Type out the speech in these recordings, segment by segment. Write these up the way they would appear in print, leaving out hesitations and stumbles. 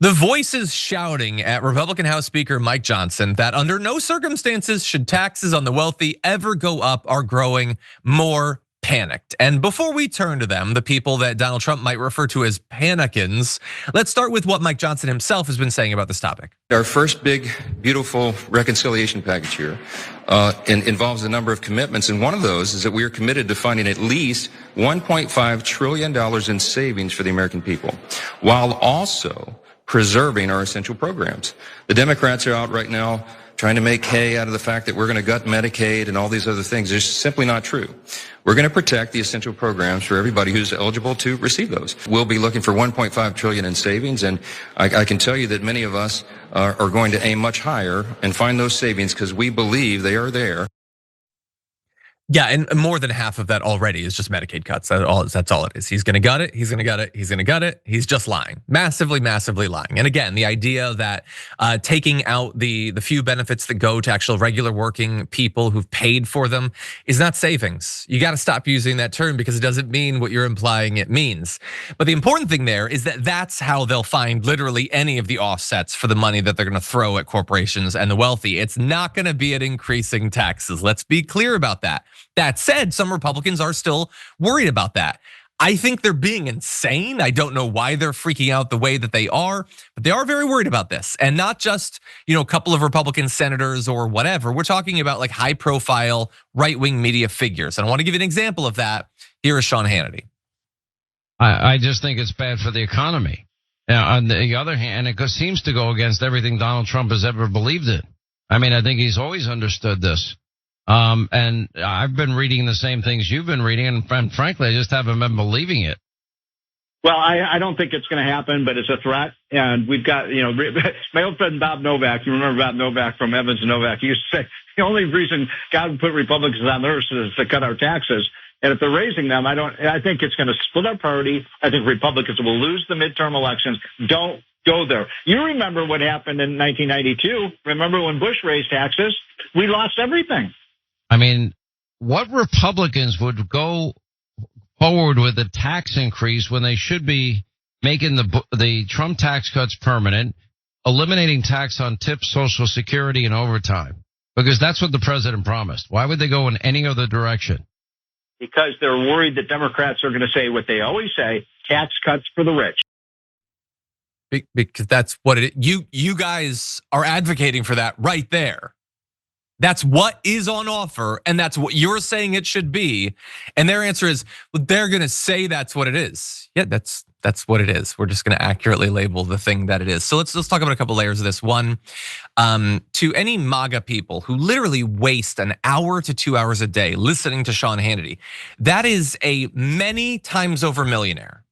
The voices shouting at Republican House Speaker Mike Johnson that under no circumstances should taxes on the wealthy ever go up are growing more panicked. And before we turn to them, the people that Donald Trump might refer to as panicans, let's start with what Mike Johnson himself has been saying about this topic. Our first big, beautiful reconciliation package here involves a number of commitments, and one of those is that we are committed to finding at least $1.5 trillion in savings for the American people, while also preserving our essential programs. The Democrats are out right now trying to make hay out of the fact that we're going to gut Medicaid and all these other things. It's simply not true. We're going to protect the essential programs for everybody who's eligible to receive those. We'll be looking for 1.5 trillion in savings, and I can tell you that many of us are going to aim much higher and find those savings because we believe they are there. Yeah, and more than half of that already is just Medicaid cuts. That's all it is. He's gonna gut it, he's gonna gut it, he's gonna gut it. He's just lying, massively lying. And again, the idea that taking out the few benefits that go to actual regular working people who've paid for them is not savings. You gotta stop using that term because it doesn't mean what you're implying it means. But the important thing there is that that's how they'll find literally any of the offsets for the money that they're gonna throw at corporations and the wealthy. It's not gonna be at increasing taxes. Let's be clear about that. That said, some Republicans are still worried about that. I think they're being insane. I don't know why they're freaking out the way that they are, but they are very worried about this. And not just, a couple of Republican senators or whatever. We're talking about like high profile right-wing media figures. And I want to give you an example of that. Here is Sean Hannity. I just think it's bad for the economy. Now, on the other hand, it seems to go against everything Donald Trump has ever believed in. I mean, I think he's always understood this. And I've been reading the same things you've been reading, and frankly, I just haven't been believing it. Well, I don't think it's going to happen, but it's a threat. And we've got, my old friend Bob Novak, you remember Bob Novak from Evans and Novak, he used to say, the only reason God put Republicans on earth is to cut our taxes. And if they're raising them, I think it's going to split our party. I think Republicans will lose the midterm elections. Don't go there. You remember what happened in 1992. Remember when Bush raised taxes? We lost everything. I mean, what Republicans would go forward with a tax increase when they should be making the Trump tax cuts permanent, eliminating tax on tips, Social Security, and overtime? Because that's what the president promised. Why would they go in any other direction? Because they're worried that Democrats are going to say what they always say, tax cuts for the rich. Because that's what you guys are advocating for that right there. That's what is on offer, and that's what you're saying it should be. And their answer is, well, they're gonna say that's what it is. Yeah, that's what it is. We're just gonna accurately label the thing that it is. So let's talk about a couple layers of this. One, to any MAGA people who literally waste an hour to 2 hours a day listening to Sean Hannity, that is a many times over millionaire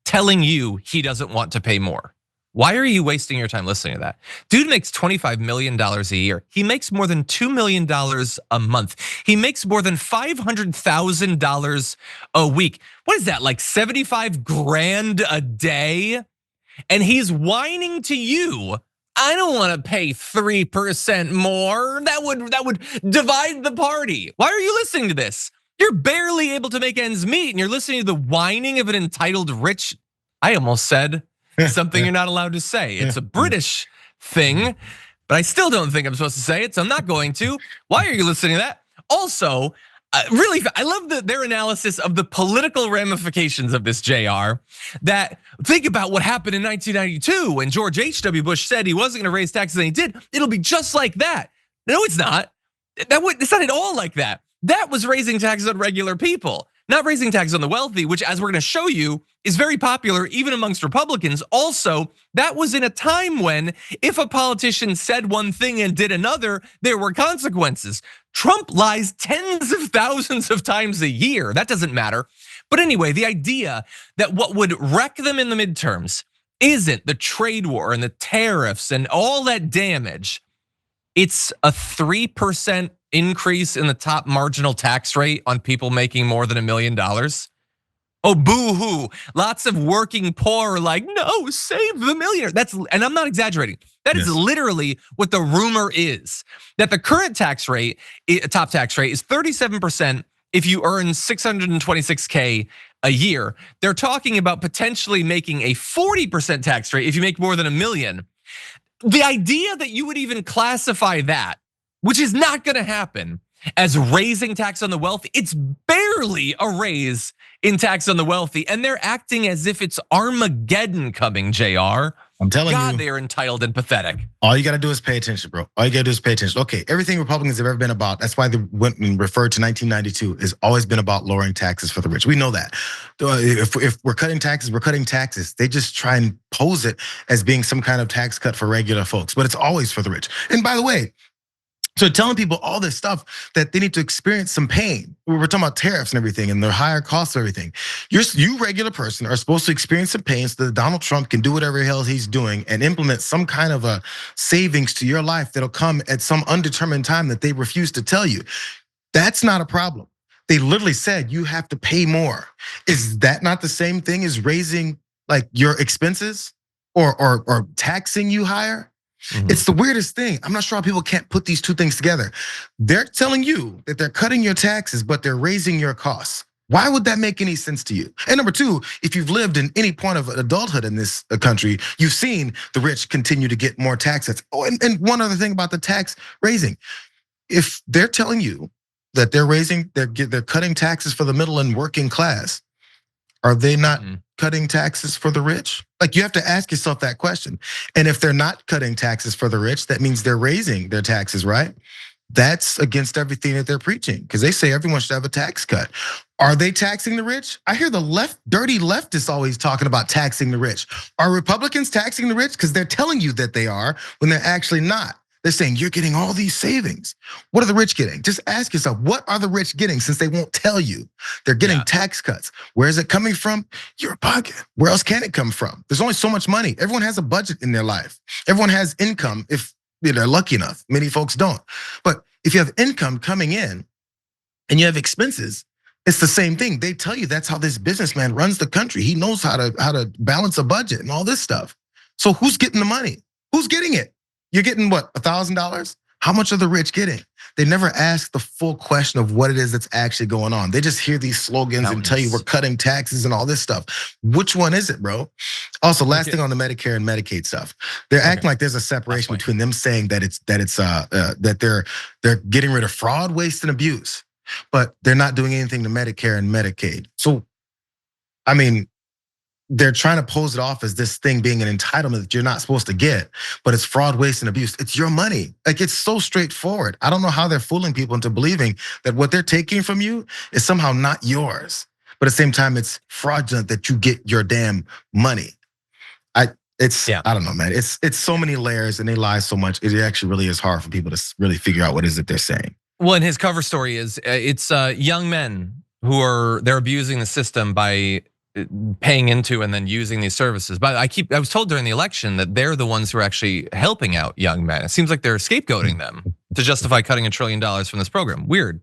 telling you he doesn't want to pay more. Why are you wasting your time listening to that? Dude makes $25 million a year. He makes more than $2 million a month. He makes more than $500,000 a week. What is that, like 75 grand a day? And he's whining to you, I don't want to pay 3% more. That would divide the party. Why are you listening to this? You're barely able to make ends meet, and you're listening to the whining of an entitled rich, I almost said something you're not allowed to say. It's a British thing, but I still don't think I'm supposed to say it, so I'm not going to. Why are you listening to that? Also, really, I love their analysis of the political ramifications of this, JR. That think about what happened in 1992 when George H.W. Bush said he wasn't going to raise taxes, and he did. It'll be just like that. No, it's not. It's not at all like that. That was raising taxes on regular people, not raising taxes on the wealthy, which, as we're going to show you, is very popular even amongst Republicans. Also, that was in a time when if a politician said one thing and did another, there were consequences. Trump lies tens of thousands of times a year. That doesn't matter. But anyway, the idea that what would wreck them in the midterms isn't the trade war and the tariffs and all that damage. It's a 3% increase in the top marginal tax rate on people making more than $1 million. Oh, boo-hoo. Lots of working poor are like, no, save the millionaire. And I'm not exaggerating. That is literally what the rumor is. That the current tax rate, top tax rate, is 37% if you earn $626K a year. They're talking about potentially making a 40% tax rate if you make more than $1 million. The idea that you would even classify that, which is not gonna happen, as raising tax on the wealthy, it's barely a raise in tax on the wealthy. And they're acting as if it's Armageddon coming, JR. I'm telling you. God, they're entitled and pathetic. All you gotta do is pay attention, bro. All you gotta do is pay attention. Okay, everything Republicans have ever been about, that's why they went and referred to 1992, has always been about lowering taxes for the rich. We know that. If we're cutting taxes, we're cutting taxes. They just try and pose it as being some kind of tax cut for regular folks, but it's always for the rich. And by the way, so telling people all this stuff that they need to experience some pain. We're talking about tariffs and everything and the higher costs of everything. You regular person are supposed to experience some pain so that Donald Trump can do whatever the hell he's doing and implement some kind of a savings to your life that'll come at some undetermined time that they refuse to tell you. That's not a problem. They literally said you have to pay more. Is that not the same thing as raising like your expenses or taxing you higher? It's the weirdest thing. I'm not sure how people can't put these two things together. They're telling you that they're cutting your taxes, but they're raising your costs. Why would that make any sense to you? And number two, if you've lived in any point of adulthood in this country, you've seen the rich continue to get more taxes. Oh, and one other thing about the tax raising. If they're telling you that they're cutting taxes for the middle and working class, are they not cutting taxes for the rich? Like you have to ask yourself that question. And if they're not cutting taxes for the rich, that means they're raising their taxes, right? That's against everything that they're preaching because they say everyone should have a tax cut. Are they taxing the rich? I hear the dirty leftists always talking about taxing the rich. Are Republicans taxing the rich? Because they're telling you that they are when they're actually not. They're saying you're getting all these savings. What are the rich getting? Just ask yourself, what are the rich getting since they won't tell you? They're getting tax cuts. Where is it coming from? Your pocket. Where else can it come from? There's only so much money. Everyone has a budget in their life. Everyone has income if they're lucky enough. Many folks don't. But if you have income coming in and you have expenses, it's the same thing. They tell you that's how this businessman runs the country. He knows how to balance a budget and all this stuff. So who's getting the money? Who's getting it? You're getting what, $1,000? How much are the rich getting? They never ask the full question of what it is that's actually going on. They just hear these slogans and tell you we're cutting taxes and all this stuff. Which one is it, bro? Also, last thing on the Medicare and Medicaid stuff. They're acting like there's a separation between them saying that they're getting rid of fraud, waste, and abuse, but they're not doing anything to Medicare and Medicaid. So, I mean, they're trying to pose it off as this thing being an entitlement that you're not supposed to get, but it's fraud, waste, and abuse. It's your money. Like it's so straightforward. I don't know how they're fooling people into believing that what they're taking from you is somehow not yours. But at the same time, it's fraudulent that you get your damn money. I don't know, man. It's so many layers and they lie so much. It actually really is hard for people to really figure out what is it they're saying. Well, and his cover story is it's young men who they're abusing the system by paying into and then using these services. But I was told during the election that they're the ones who are actually helping out young men. It seems like they're scapegoating them to justify cutting $1 trillion from this program. Weird.